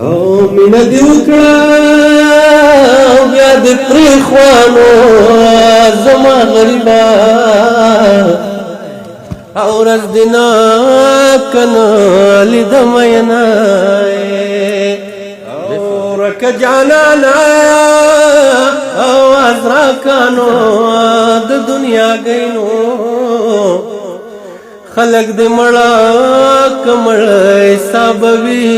او مینه دې وکړه بیا دې پرېښوانو زما غریبه او ورځ دې ناکنه لیدمه یې نه ورکه جانانه اواز راکانو د دنیا گینو خلق دې مړه کمړه حساب وي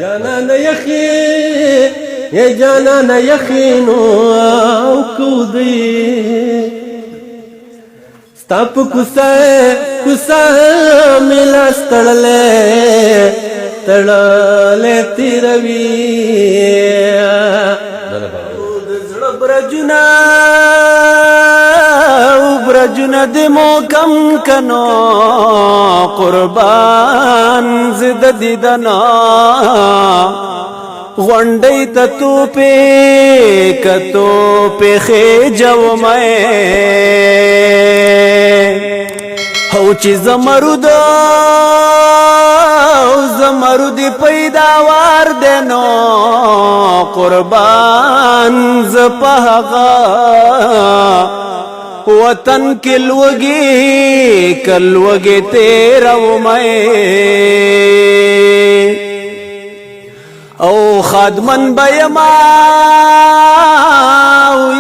جانانه یخي یا جانانه یخینو او کودی ستا په کوڅه ملا تړلې تیروي د زړه برجونه دې مو کم کنو قربان زد دیدنا غونډۍ ته توپې خېجو مې هو چې زمرود پیداوار دینو قربان ز په هغه وطن کې لوږې تیرو مې او خادمن بیما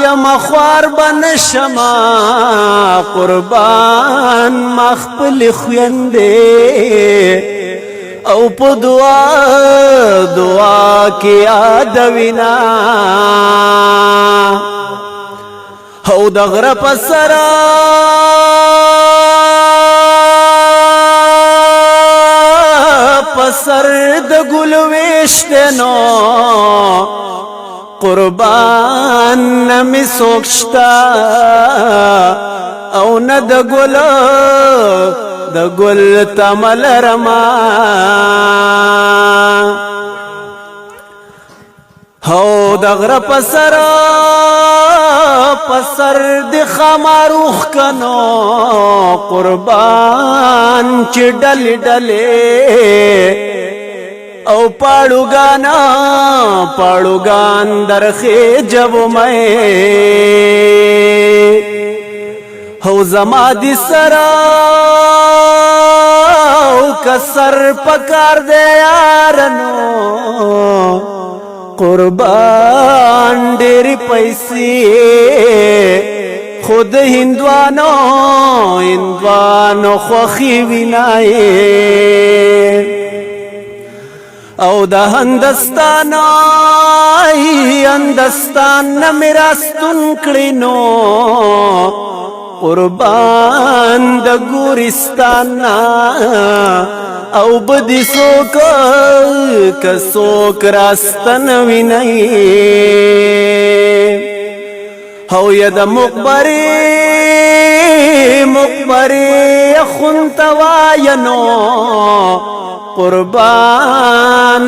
یما خوار بنشما قربان مخبل خوینده او په دعا کې یادوینا او د غره په سر د ګل وشتنو قربان نمی سوکشتا او نه د ګل تمل رما هو د غره په سر د خماروخ کنو قربان چې ډلې او پاړوګان درخې جب مې هو زما دي سرا او کسر پکار دے یارنو قربان ډېری پیسې خود هندوانو خوخي وینای او د هندستان نمیراستون کړینو قربان د ګورستان او بدی سوک راستن ویني هو ید مقبری خنتواینو قربان